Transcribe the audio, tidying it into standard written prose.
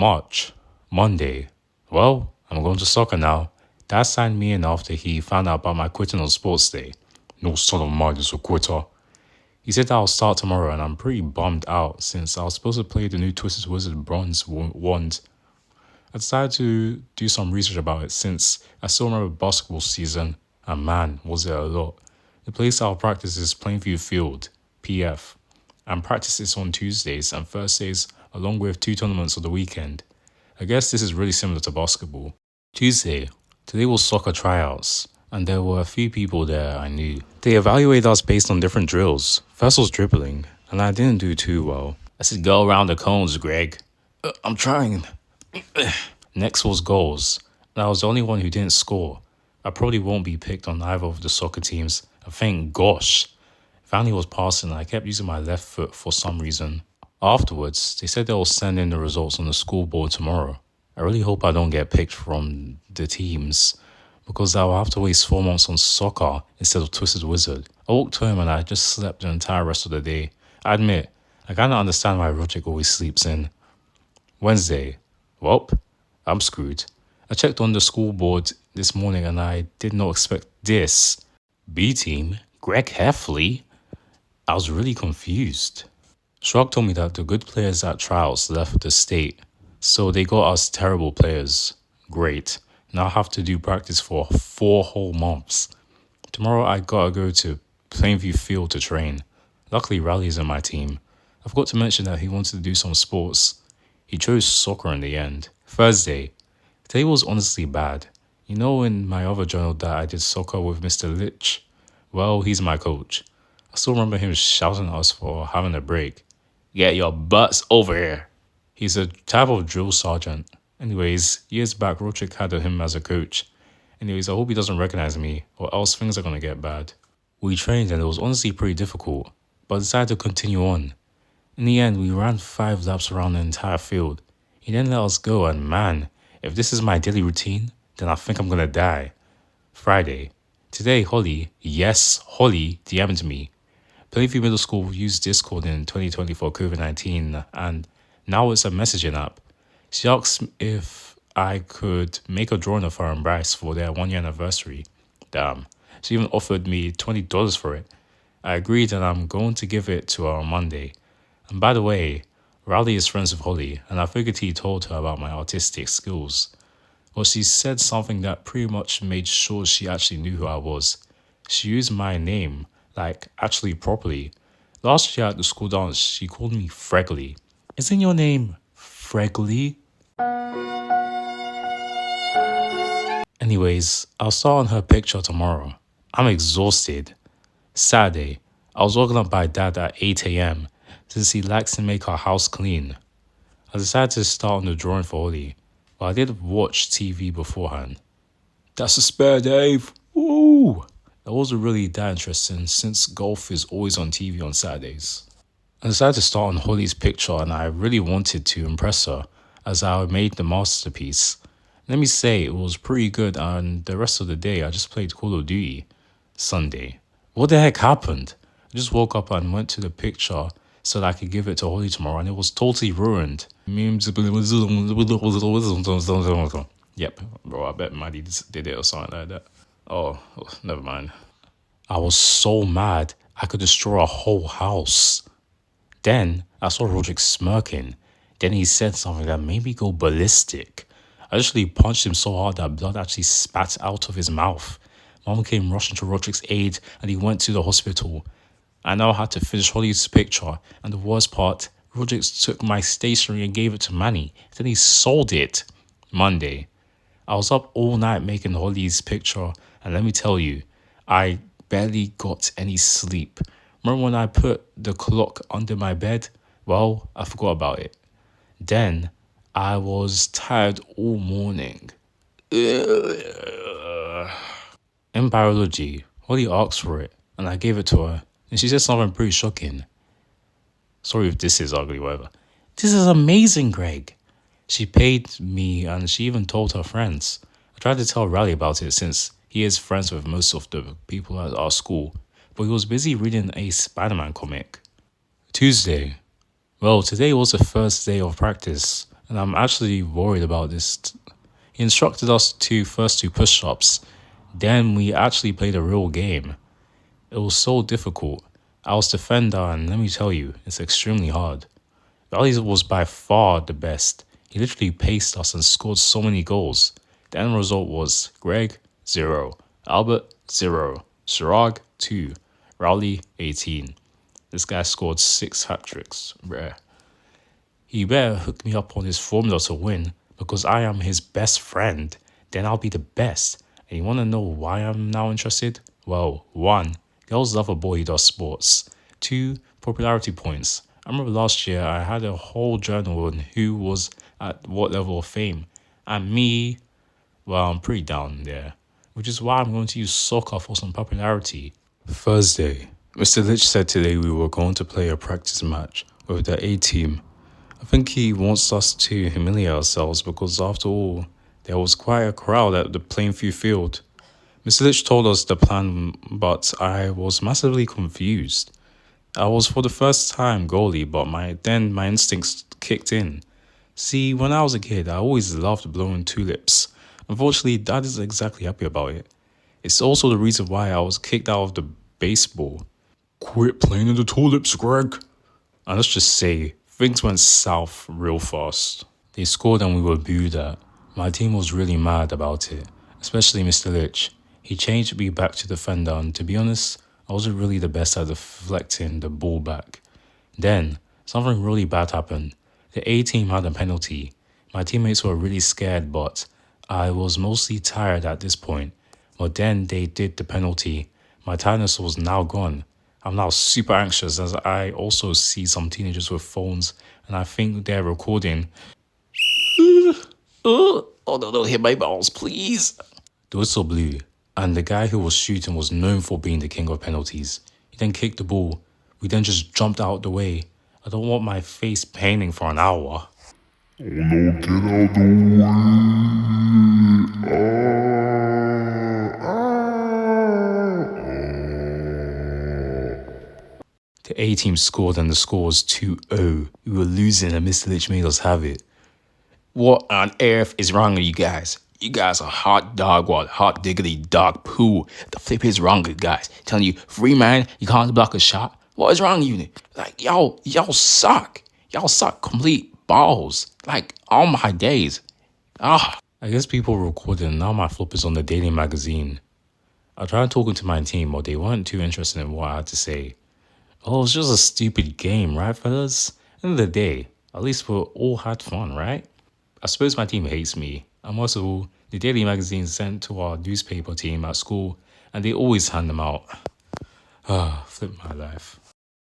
March, Monday. Well, I'm going to soccer now. Dad signed me in after he found out about my quitting on sports day. No son of mine is a quitter. He said that I'll start tomorrow and I'm pretty bummed out since I was supposed to play the new Twisted Wizard Bronze wand. I decided to do some research about it since I still remember basketball season, and man, was it a lot. The place I'll practice is Plainview Field, PF, and practice is on Tuesdays and Thursdays along with 2 tournaments on the weekend. I guess this is really similar to basketball. Tuesday, today was soccer tryouts, and there were a few people there I knew. They evaluated us based on different drills. First was dribbling, and I didn't do too well. I said, go around the cones, Greg. I'm trying. Next was goals, and I was the only one who didn't score. I probably won't be picked on either of the soccer teams, and thank gosh. Finally was passing, and I kept using my left foot for some reason. Afterwards, they said they'll send in the results on the school board tomorrow. I really hope I don't get picked from the teams, because I'll have to waste 4 months on soccer instead of Twisted Wizard. I walked home and I just slept the entire rest of the day. I admit, I kinda understand why Roderick always sleeps in. Wednesday. Welp, I'm screwed. I checked on the school board this morning and I did not expect this. B team, Greg Heffley? I was really confused. Shrug told me that the good players at tryouts left the state, so they got us terrible players. Great. Now I have to do practice for 4 whole months. Tomorrow I gotta go to Plainview Field to train. Luckily Riley's in my team. I forgot to mention that he wanted to do some sports. He chose soccer in the end. Thursday. Today was honestly bad. You know in my other journal that I did soccer with Mr. Litch? Well, he's my coach. I still remember him shouting at us for having a break. Get your butts over here. He's a type of drill sergeant. Anyways, years back, Roderick had him as a coach. Anyways, I hope he doesn't recognize me, or else things are gonna get bad. We trained and it was honestly pretty difficult, but I decided to continue on. In the end, we ran 5 laps around the entire field. He then let us go, and man, if this is my daily routine, then I think I'm gonna die. Friday. Today, Holly, yes, Holly, DM'd me. Plainview Middle School used Discord in 2020 for COVID-19, and now it's a messaging app. She asked if I could make a drawing of her and Bryce for their 1-year anniversary. Damn. She even offered me $20 for it. I agreed and I'm going to give it to her on Monday. And by the way, Riley is friends with Holly, and I figured he told her about my artistic skills. But she said something that pretty much made sure she actually knew who I was. She used my name, like actually properly. Last year at the school dance, she called me Fregley. Isn't your name Fregley? Anyways, I'll start on her picture tomorrow. I'm exhausted. Saturday, I was woken up by Dad at 8 a.m. since he likes to make our house clean. I decided to start on the drawing for Holly, but I did watch TV beforehand. That's a spare, Dave. Woo! That wasn't really that interesting since golf is always on TV on Saturdays. I decided to start on Holly's picture and I really wanted to impress her as I made the masterpiece. Let me say it was pretty good, and the rest of the day I just played Call of Duty. Sunday. What the heck happened? I just woke up and went to the picture so that I could give it to Holly tomorrow, and it was totally ruined. Yep, bro, I bet Maddie did it or something like that. Oh, never mind. I was so mad I could destroy a whole house. Then I saw Roderick smirking. Then he said something that made me go ballistic. I actually punched him so hard that blood actually spat out of his mouth. Mom came rushing to Roderick's aid and he went to the hospital. I now had to finish Holly's picture, and the worst part, Roderick took my stationery and gave it to Manny. Then he sold it. Monday. I was up all night making Holly's picture, and let me tell you, I barely got any sleep. Remember when I put the clock under my bed? Well, I forgot about it. Then I was tired all morning. In biology, Holly asked for it, and I gave it to her, and she said something pretty shocking. Sorry if this is ugly, whatever. This is amazing, Greg. She paid me, and she even told her friends. I tried to tell Riley about it since he is friends with most of the people at our school, but he was busy reading a Spider-Man comic. Tuesday. Well, today was the first day of practice, and I'm actually worried about this. He instructed us to first do push ups, then we actually played a real game. It was so difficult. I was defender, and let me tell you, it's extremely hard. Valley was by far the best. He literally paced us and scored so many goals. The end result was Greg, 0, Albert, 0, Shirag, 2, Rowley, 18. This guy scored 6 hat tricks. Rare. He better hook me up on his formula to win because I am his best friend. Then I'll be the best. And you want to know why I'm now interested? Well, 1, girls love a boy who does sports. 2, popularity points. I remember last year I had a whole journal on who was at what level of fame. And me, well, I'm pretty down there. Which is why I'm going to use soccer for some popularity. Thursday, Mr. Lich said today we were going to play a practice match with the A team. I think he wants us to humiliate ourselves because after all, there was quite a crowd at the Plainview field. Mr. Lich told us the plan, but I was massively confused. I was for the first time goalie, but my instincts kicked in. See, when I was a kid, I always loved blowing tulips. Unfortunately, Dad isn't exactly happy about it. It's also the reason why I was kicked out of the baseball. Quit playing in the tulips, Greg. And let's just say, things went south real fast. They scored and we were booed at. My team was really mad about it, especially Mr. Lich. He changed me back to defender, and to be honest, I wasn't really the best at deflecting the ball back. Then, something really bad happened. The A team had a penalty. My teammates were really scared, but I was mostly tired at this point. But then they did the penalty. My tiredness was now gone. I'm now super anxious as I also see some teenagers with phones and I think they're recording. Oh no, don't hit my balls, please. The whistle blew, and the guy who was shooting was known for being the king of penalties. He then kicked the ball. We then just jumped out the way. I don't want my face painting for an hour. Oh no, get out the way. The A team scored and the score was 2-0. We were losing and Mr. Lich made us have it. What on earth is wrong with you guys? You guys are hot dog what? Hot diggity dog poo. The flip is wrong with you guys. Telling you, free man, you can't block a shot. What is wrong with you? Like, y'all suck. Y'all suck complete balls. Like, all my days. I guess people were recording. Now my flop is on the Daily Magazine. I tried talking to my team, but they weren't too interested in what I had to say. Oh, it's just a stupid game, right, fellas? End of the day, at least we all had fun, right? I suppose my team hates me. And most of all, the Daily Magazine is sent to our newspaper team at school, and they always hand them out. Flip my life.